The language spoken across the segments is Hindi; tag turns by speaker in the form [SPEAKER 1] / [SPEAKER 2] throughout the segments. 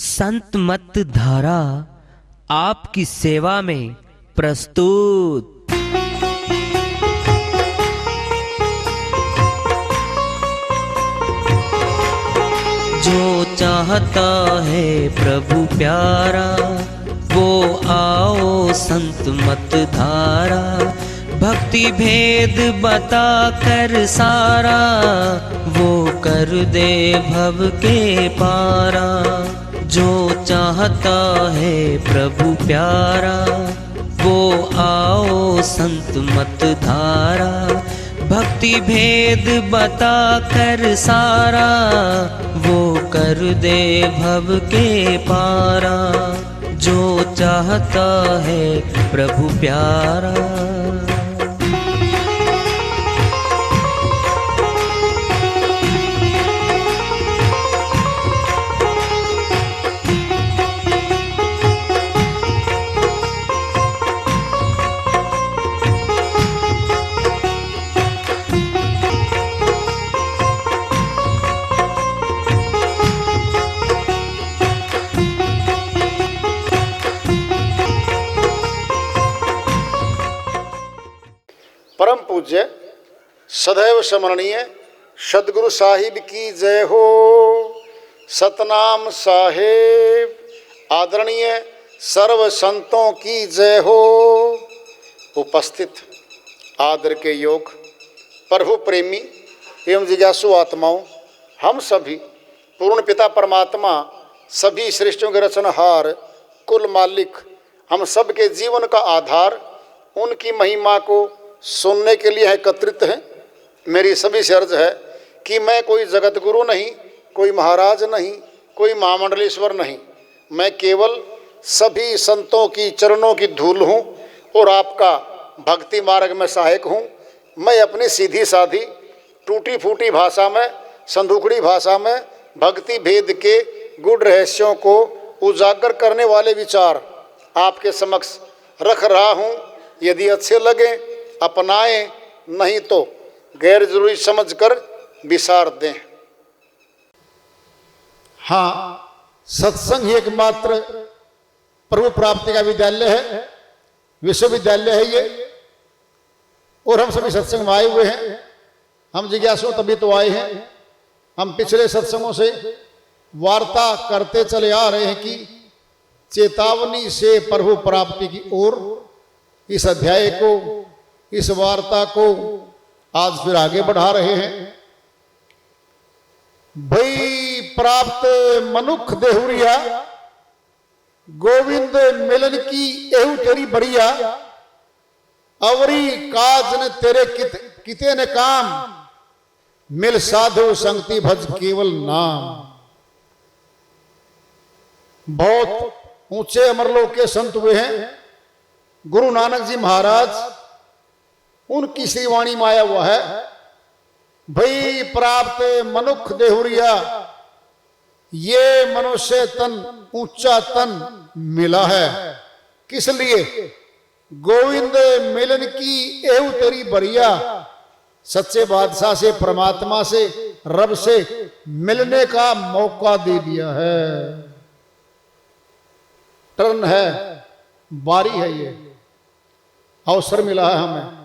[SPEAKER 1] संत मत धारा आपकी सेवा में प्रस्तुत। जो चाहता है प्रभु प्यारा वो आओ संत मत धारा। भक्ति भेद बता कर सारा वो कर दे भव के पारा। जो चाहता है प्रभु प्यारा वो आओ संत मत धारा। भक्ति भेद बता कर सारा वो कर दे भव के पारा। जो चाहता है प्रभु प्यारा।
[SPEAKER 2] परम पूज्य सदैव स्मरणीय सदगुरु साहिब की जय हो। सतनाम साहेब आदरणीय सर्व संतों की जय हो। उपस्थित आदर के योग प्रभु प्रेमी एवं जिज्ञासु आत्माओं, हम सभी पूर्ण पिता परमात्मा सभी सृष्टियों के रचनहार कुल मालिक हम सब के जीवन का आधार उनकी महिमा को सुनने के लिए एकत्रित हैं। मेरी सभी से अर्ज है कि मैं कोई जगत गुरु नहीं, कोई महाराज नहीं, कोई महामंडलेश्वर नहीं। मैं केवल सभी संतों की चरणों की धूल हूँ और आपका भक्ति मार्ग में सहायक हूँ। मैं अपनी सीधी साधी टूटी फूटी भाषा में, संदूकड़ी भाषा में भक्ति भेद के गुड़ रहस्यों को उजागर करने वाले विचार आपके समक्ष रख रहा हूँ। यदि अच्छे लगे अपनाएं, नहीं तो गैर जरूरी समझकर विसार दें। हाँ, सत्संग ही एकमात्र प्रभु प्राप्ति का विद्यालय है, विश्वविद्यालय है ये। और हम सभी सत्संग में आए हुए हैं। हम जिज्ञासु तभी तो आए हैं। हम पिछले सत्संगों से वार्ता करते चले आ रहे हैं कि चेतावनी से प्रभु प्राप्ति की ओर। इस अध्याय को, इस वार्ता को आज फिर आगे बढ़ा रहे हैं। भई प्राप्त मनुख देहुरिया गोविंद मिलन की एहू तेरी बढ़िया। अवरी काज न तेरे किते न काम मिल साधु संगति भज केवल नाम। बहुत ऊंचे अमरलोक के संत हुए हैं गुरु नानक जी महाराज। उनकी श्री वाणी में आया हुआ है, भई प्राप्त मनुख देहुरिया ये मनुष्य तन ऊंचा तन मिला है। किस लिए? गोविंद मिलन की एहू तेरी बढ़िया। सच्चे बादशाह से, परमात्मा से, रब से मिलने का मौका दे दिया है। टर्न है, बारी है, ये अवसर मिला है हमें।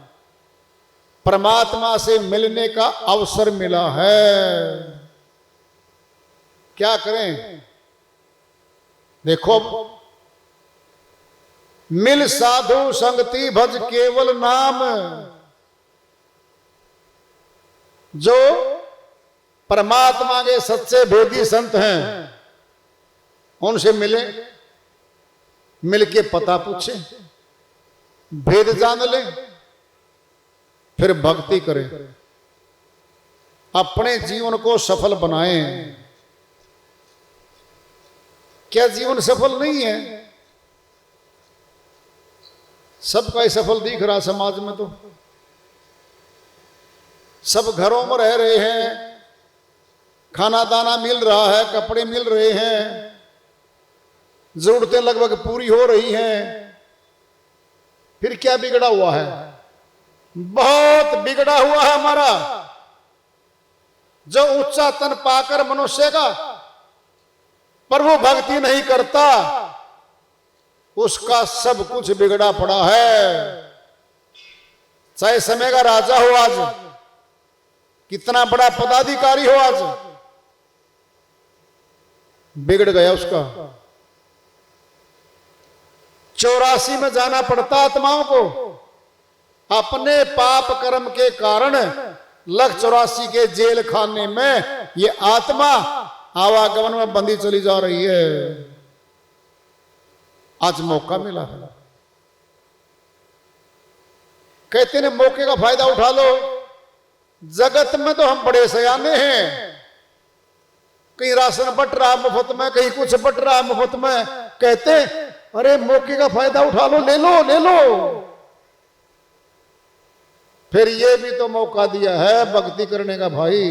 [SPEAKER 2] परमात्मा से मिलने का अवसर मिला है। क्या करें? देखो, मिल साधु संगति भज केवल नाम। जो परमात्मा के सच्चे भेदी संत हैं उनसे मिले, मिलके पता पूछे, भेद जान ले, फिर भक्ति करें, अपने जीवन को सफल बनाएं। क्या जीवन सफल नहीं है? सबका ही सफल दिख रहा समाज में। तो सब घरों में रह रहे हैं, खाना दाना मिल रहा है, कपड़े मिल रहे हैं, जरूरतें लगभग पूरी हो रही हैं। फिर क्या बिगड़ा हुआ है? बहुत बिगड़ा हुआ है हमारा। जो ऊंचा तन पाकर मनुष्य का पर वो भक्ति नहीं करता, उसका सब कुछ बिगड़ा पड़ा है। चाहे समय का राजा हो, आज कितना बड़ा पदाधिकारी हो, आज बिगड़ गया उसका। 84 में जाना पड़ता आत्माओं को। अपने पाप कर्म के कारण 184 के जेल खाने में ये आत्मा आवागमन में बंदी चली जा रही है। आज मौका मिला है, कहते हैं मौके का फायदा उठा लो। जगत में तो हम बड़े सयाने हैं, कहीं राशन बट रहा मुफ्त में, कहीं कुछ बट रहा मुफ्त में, कहते अरे मौके का फायदा उठा लो, ले लो ले लो। फिर ये भी तो मौका दिया है भक्ति करने का भाई,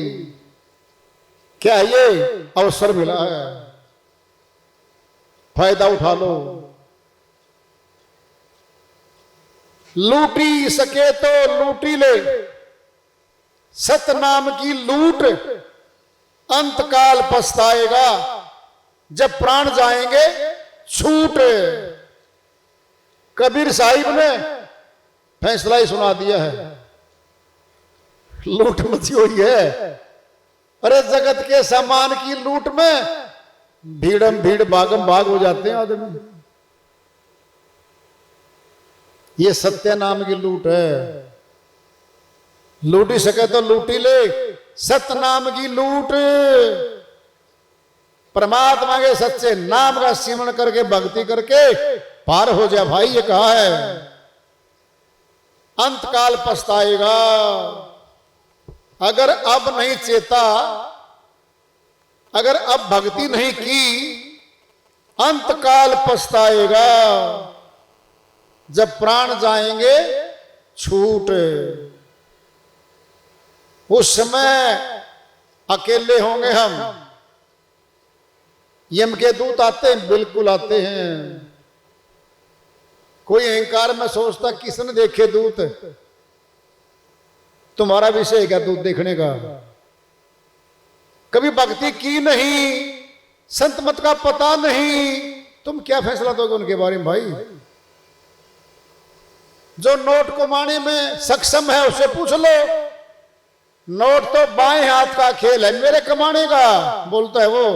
[SPEAKER 2] क्या ये अवसर मिला है, फायदा उठा लो। लूटी सके तो लूटी ले, सतनाम की लूट अंतकाल पछताएगा, जब प्राण जाएंगे छूट। कबीर साहिब ने फैसला ही सुना दिया है, लूट मची हुई है। अरे जगत के सामान की लूट में भीड़म भीड़ भागम भाग हो जाते हैं आदमी। ये सत्य नाम की लूट है। लूटी सके तो लूटी ले, सत्य नाम की लूट। परमात्मा के सच्चे नाम का सिमरण करके भक्ति करके पार हो जाए भाई, ये कहा है। अंतकाल पछताएगा, अगर अब नहीं चेता, अगर अब भक्ति नहीं की, अंतकाल पछताएगा, जब प्राण जाएंगे छूट। उस समय अकेले होंगे हम। यम के दूत आते हैं, बिल्कुल आते हैं। कोई अहंकार में सोचता किसने देखे दूत, तुम्हारा विषय है क्या दूत देखने का? कभी भक्ति की नहीं, संत मत का पता नहीं, तुम क्या फैसला दोगे उनके बारे में भाई? जो नोट कमाने में सक्षम है उससे पूछ लो। नोट तो बाएं हाथ का खेल है, मेरे कमाने का बोलता है वो।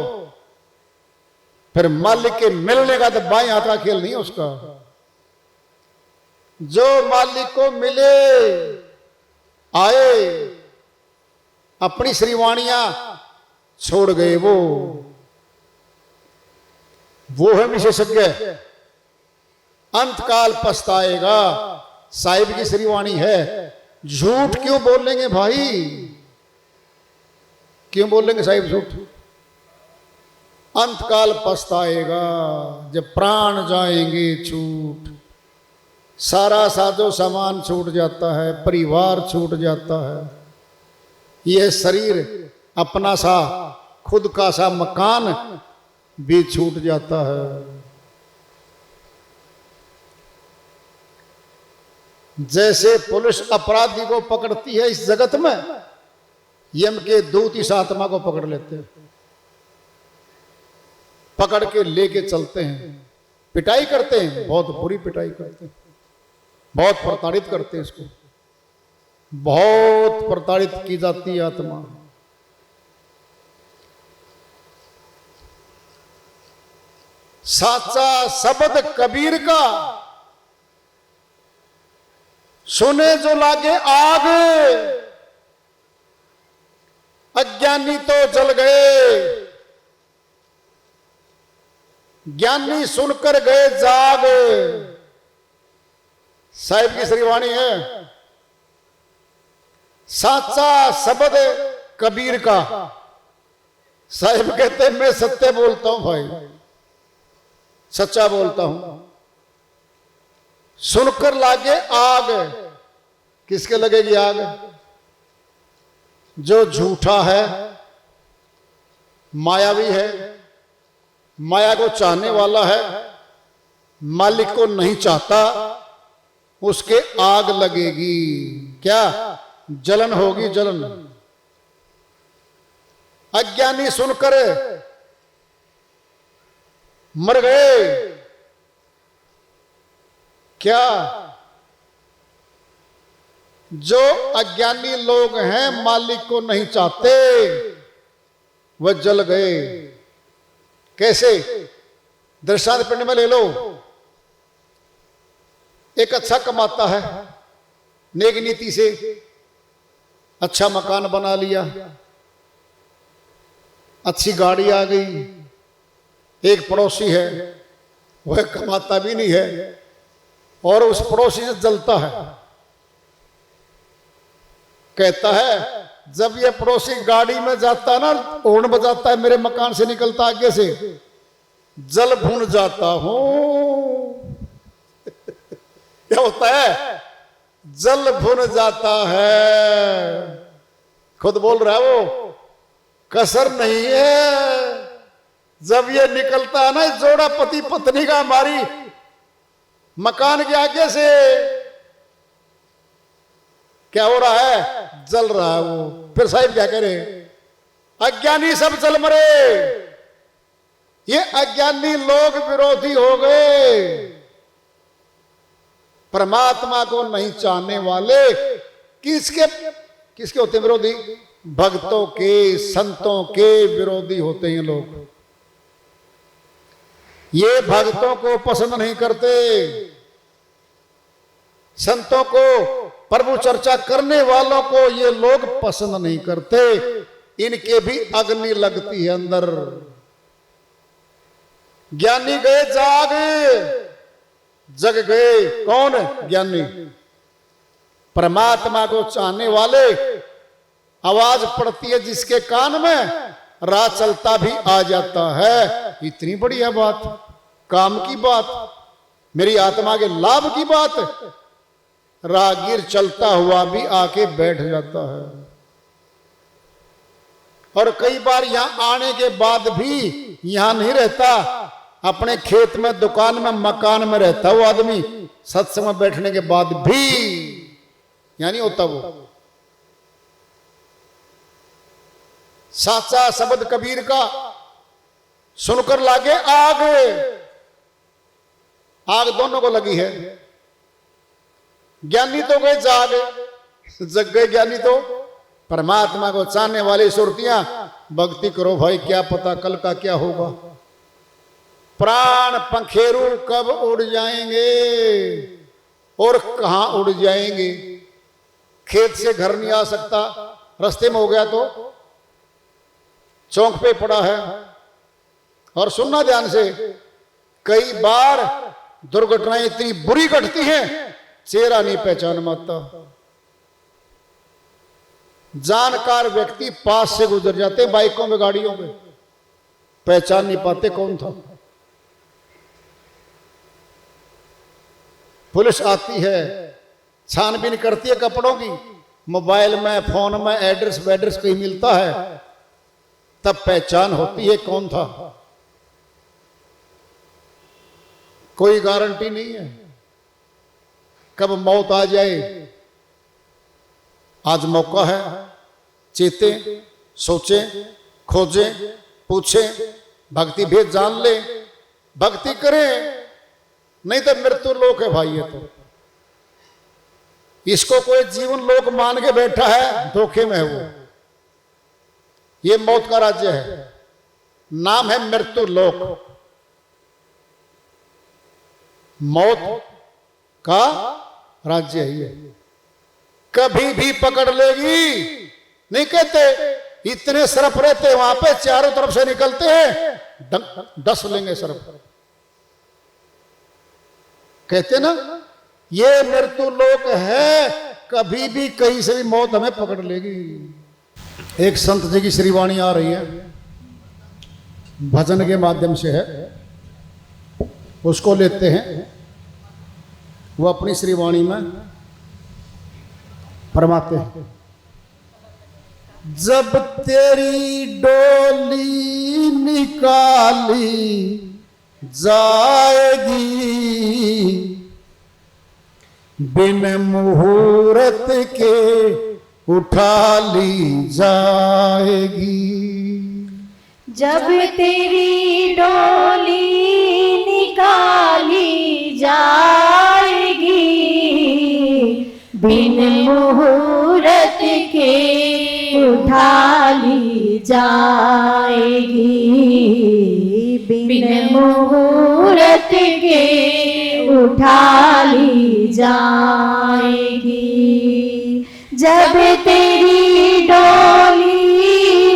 [SPEAKER 2] फिर मालिक के मिलने का तो बाएं हाथ का खेल नहीं है उसका। जो मालिक को मिले आए, अपनी श्रीवाणियां छोड़ गए, वो है विशेषज्ञ। अंतकाल पछताएगा, साहिब की श्रीवाणी है। झूठ क्यों बोलेंगे भाई, क्यों बोलेंगे साहिब झूठ? अंतकाल पछताएगा, जब प्राण जाएंगे छूट। सारा साजो सामान छूट जाता है, परिवार छूट जाता है, यह शरीर अपना सा खुद का सा मकान भी छूट जाता है। जैसे पुलिस अपराधी को पकड़ती है इस जगत में, यम के दूत इस आत्मा को पकड़ लेते हैं, पकड़ के लेके चलते हैं, पिटाई करते हैं, बहुत बुरी पिटाई करते हैं, बहुत प्रताड़ित करते हैं इसको, बहुत प्रताड़ित की जाती है आत्मा। साचा शब्द कबीर का सुने जो लागे आग, अज्ञानी तो जल गए, ज्ञानी सुनकर गए जाग। साहिब की श्रीवाणी है। साचा शब्द कबीर का, साहिब कहते हैं मैं सत्य बोलता हूं भाई, सच्चा बोलता हूं। सुनकर लागे आग, किसके लगेगी आग? जो झूठा है, मायावी है, माया को चाहने वाला है, मालिक को नहीं चाहता, उसके आग लगेगी। क्या? जलन होगी, जलन। अज्ञानी सुनकर मर गए। क्या जो अज्ञानी लोग हैं मालिक को नहीं चाहते वह जल गए। कैसे? दृष्टांत पिंड में ले लो। एक अच्छा कमाता है, नेक नीति से अच्छा मकान बना लिया, अच्छी गाड़ी आ गई। एक पड़ोसी है, वह कमाता भी नहीं है और उस पड़ोसी से जलता है। कहता है जब ये पड़ोसी गाड़ी में जाता है ना, हॉर्न बजाता है, मेरे मकान से निकलता आगे से, जल भून जाता हूं। क्या होता है? जल भुन जाता है। खुद बोल रहा है वो, कसर नहीं है। जब ये निकलता है ना जोड़ा पति पत्नी का हमारी मकान के आगे से, क्या हो रहा है? जल रहा है वो। फिर साहिब क्या करे? अज्ञानी सब जल मरे। ये अज्ञानी लोग विरोधी हो गए। परमात्मा को नहीं चाहने वाले किसके होते हैं विरोधी? भक्तों के, संतों के विरोधी होते हैं लोग। ये भक्तों को पसंद नहीं करते, संतों को, प्रभु चर्चा करने वालों को ये लोग पसंद नहीं करते। इनके भी अग्नि लगती है अंदर। ज्ञानी गए जाग, जग गए। कौन? ज्ञानी। परमात्मा को चाहने वाले, आवाज पड़ती है जिसके कान में, राह चलता भी आ जाता है। इतनी बढ़िया बात, काम की बात, मेरी आत्मा के लाभ की बात, राहगीर चलता हुआ भी आके बैठ जाता है। और कई बार यहां आने के बाद भी यहां नहीं रहता, अपने खेत में, दुकान में, मकान में रहता वो आदमी। सत्संग में बैठने के बाद भी यानी होता वो। साचा शब्द कबीर का सुनकर लागे आग, आग दोनों को लगी है। ज्ञानी तो गए जाग, जग गए ज्ञानी तो। परमात्मा को चाहने वाली सुरतियां, भक्ति करो भाई, क्या पता कल का क्या होगा। प्राण पंखेरु कब उड़ जाएंगे और कहां उड़ जाएंगे। खेत से घर नहीं आ सकता, रास्ते में हो गया तो चौक पे पड़ा है। और सुनना ध्यान से, कई बार दुर्घटनाएं इतनी बुरी घटती हैं, चेहरा नहीं पहचान पाता। जानकार व्यक्ति पास से गुजर जाते, बाइकों में, गाड़ियों में, पहचान नहीं पाते कौन था। पुलिस आती है, छानबीन करती है कपड़ों की, मोबाइल में, फोन में एड्रेस वैड्रेस कहीं मिलता है, तब पहचान होती है कौन था। कोई गारंटी नहीं है कब मौत आ जाए। आज मौका है, चेते, सोचे, खोजे, पूछे, भक्ति भेद जान ले, भक्ति करें, नहीं तो मृत्यु लोक है भाई। ये तो इसको कोई जीवन लोक मान के बैठा है, धोखे में है वो। ये मौत का राज्य है, नाम है मृत्यु लोक। मौत का राज्य है ये, कभी भी पकड़ लेगी। नहीं कहते इतने सर्प रहते वहां पे, चारों तरफ से निकलते हैं, डस लेंगे सर्प। कहते ना ये मृत्यु लोक है, कभी भी कहीं से भी मौत हमें पकड़ लेगी। एक संत जी की श्रीवाणी आ रही है, भजन के माध्यम से है, उसको लेते हैं। वो अपनी श्रीवाणी में फरमाते हैं, जब तेरी डोली निकाली जाएगी, बिन मुहूर्त के उठा ली जाएगी।
[SPEAKER 3] जब तेरी डोली बिन मुहूर्त के उठा ली जाएगी, बिन मुहूर्त के उठा ली जाएगी। जब तेरी डोली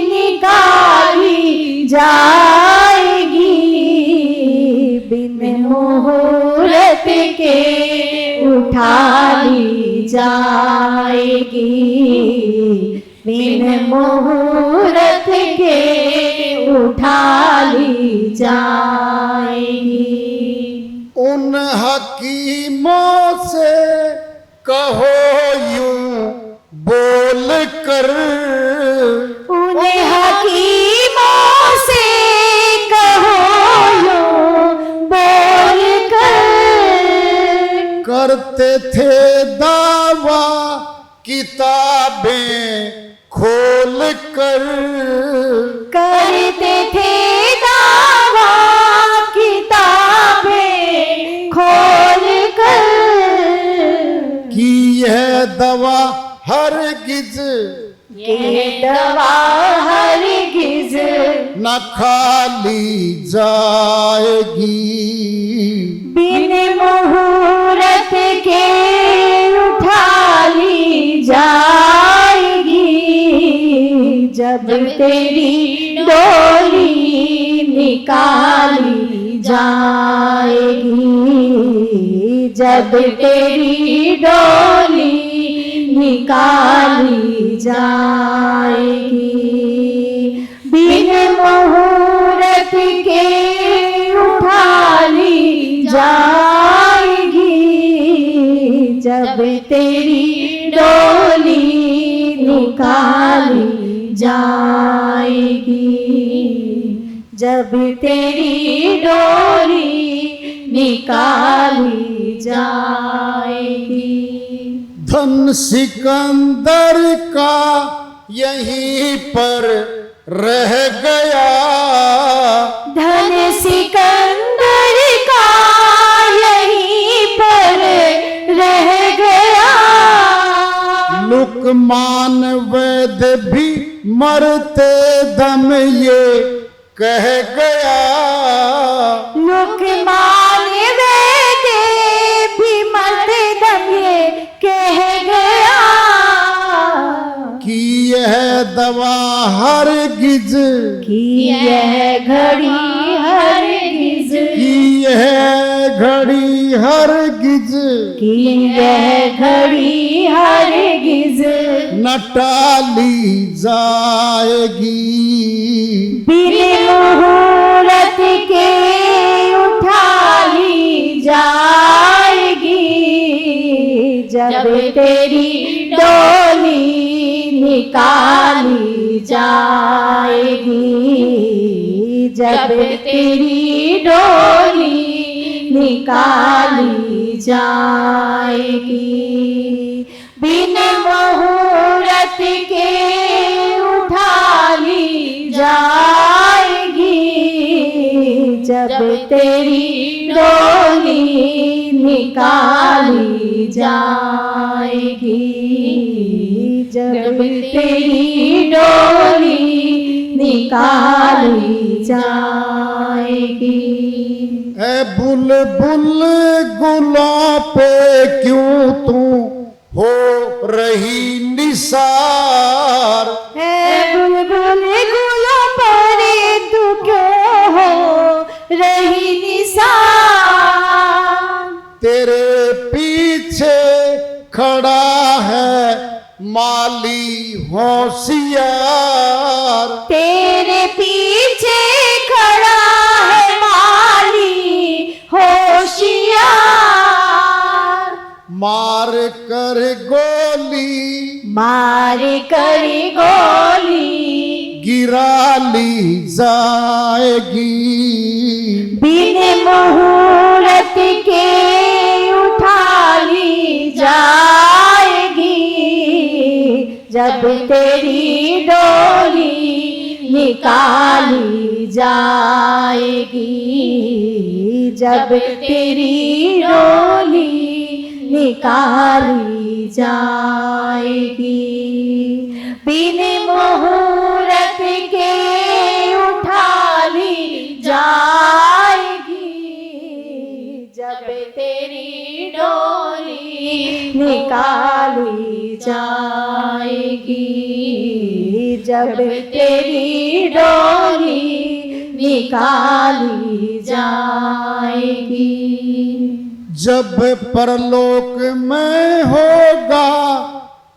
[SPEAKER 3] निकाली जाएगी, बिन मुहूर्त के उठा ली जाएगी, बिन मुहूर्त के उठा ली जाएगी।
[SPEAKER 2] उन हकीमों से कहो यूं बोल कर,
[SPEAKER 3] उन हकीमों से कहो यूं बोल कर,
[SPEAKER 2] करते थे दावा किताबें खोल कर,
[SPEAKER 3] करते थे दावा किताबें खोल कर,
[SPEAKER 2] कि यह दवा हरगिज,
[SPEAKER 3] ये दवा हरगिज
[SPEAKER 2] न खाली जाएगी,
[SPEAKER 3] बिन मुहूर्त के उठा ली जाएगी। जब तेरी डोली निकाली जाएगी, जब तेरी डोली निकाली जाएगी, बिन मुहूर्त के उठा ली जाएगी। जब तेरी डोली निकाली जाएगी, जब तेरी डोली निकाली जाएगी।
[SPEAKER 2] धन सिकंदर का यहीं पर रह गया,
[SPEAKER 3] धन सिकंदर का यहीं पर रह गया,
[SPEAKER 2] लुकमान वैद भी मरते दम ये कह गया,
[SPEAKER 3] लुकमान वैद भी मरते दम ये कह गया,
[SPEAKER 2] कि यह दवा हरगिज,
[SPEAKER 3] कि यह घड़ी हरगिज,
[SPEAKER 2] कि यह घड़ी हरगिज,
[SPEAKER 3] कि यह घड़ी हरगिज
[SPEAKER 2] न टाली जाएगी,
[SPEAKER 3] बिन मुहूर्त के उठा ली जाएगी। जब तेरी डोली निकाली जाएगी, जब तेरी डोली निकाली जाएगी, बिन मुहूर्त के उठा ली जाएगी। जब तेरी डोली निकाली जाएगी, जब तेरी डोली निकाली जाएगी।
[SPEAKER 2] ऐ बुलबुल गुलों पे क्यों तू हो रही निसार,
[SPEAKER 3] है बुलबुल गुलों पर तू क्यों हो रही निसार,
[SPEAKER 2] तेरे पीछे खड़ा है माली होशियार,
[SPEAKER 3] तेरे पीछे खड़ा है माली होशियार,
[SPEAKER 2] मार कर गोली,
[SPEAKER 3] मार कर गोली
[SPEAKER 2] गिरा ली जाएगी,
[SPEAKER 3] बिन मुहूर्त के उठा ली जाएगी। जब तेरी डोली निकाली जाएगी, जब तेरी डोली निकाली जाएगी। बिन मुहूर्त के उठा ली जाएगी, जब तेरी डोली निकाली जाएगी, जब तेरी डोली निकाली जाएगी।
[SPEAKER 2] जब परलोक में होगा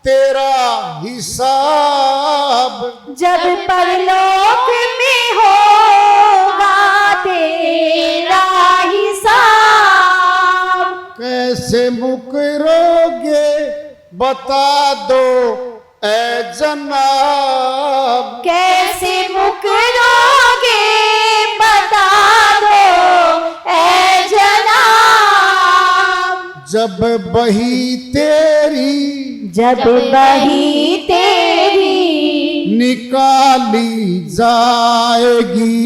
[SPEAKER 2] तेरा हिसाब,
[SPEAKER 3] जब परलोक में होगा तेरा हिसाब,
[SPEAKER 2] कैसे मुकरोगे बता दो ऐ जनाब,
[SPEAKER 3] कैसे मुकरोगे बता दो ऐ जनाब।
[SPEAKER 2] जब बही तेरी,
[SPEAKER 3] जब बही तेरी
[SPEAKER 2] निकाली जाएगी,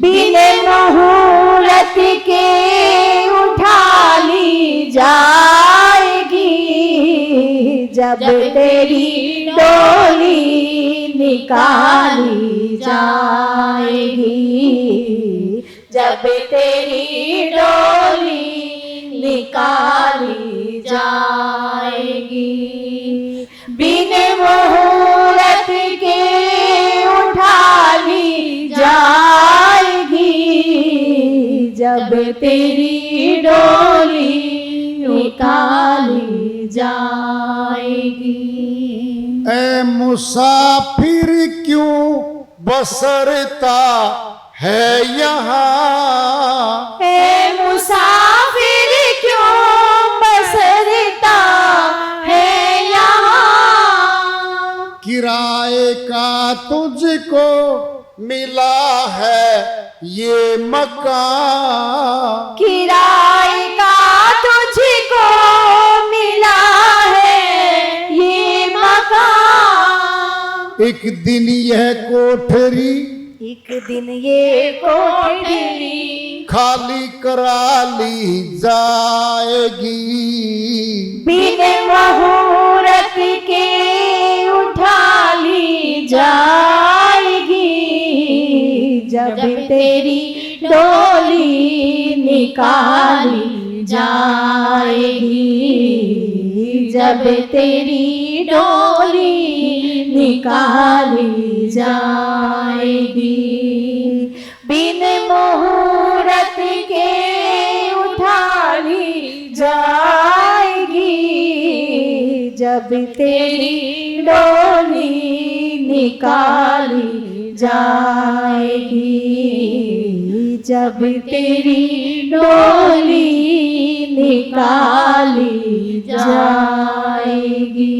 [SPEAKER 3] बिन मुहूर्त के उठा ली जाएगी, जब तेरी डोली निकाली जाएगी, जब तेरी डोली निकाली जाएगी। बिन मुहूर्त के उठा ली जाएगी, जब तेरी डोली निकाली जाएगी।
[SPEAKER 2] ऐ मुसाफिर क्यों बसरता है यहाँ,
[SPEAKER 3] ऐ मुसाफिर क्यों बसरता है यहाँ,
[SPEAKER 2] किराए का तुझको मिला है ये मकान,
[SPEAKER 3] किराए का तुझको मिला है ये मकान।
[SPEAKER 2] एक दिन यह कोठरी,
[SPEAKER 3] एक दिन ये कोठरी
[SPEAKER 2] खाली करा ली जाएगी,
[SPEAKER 3] बिन मुहूर्त के उठा ली जाएगी, जब तेरी डोली निकाली जाएगी, जब तेरी डोली निकाली जाएगी। बिन मुहूर्त के उठा ली जाएगी, जब तेरी डोली निकाली जाएगी, जब तेरी डोली निकाली जाएगी।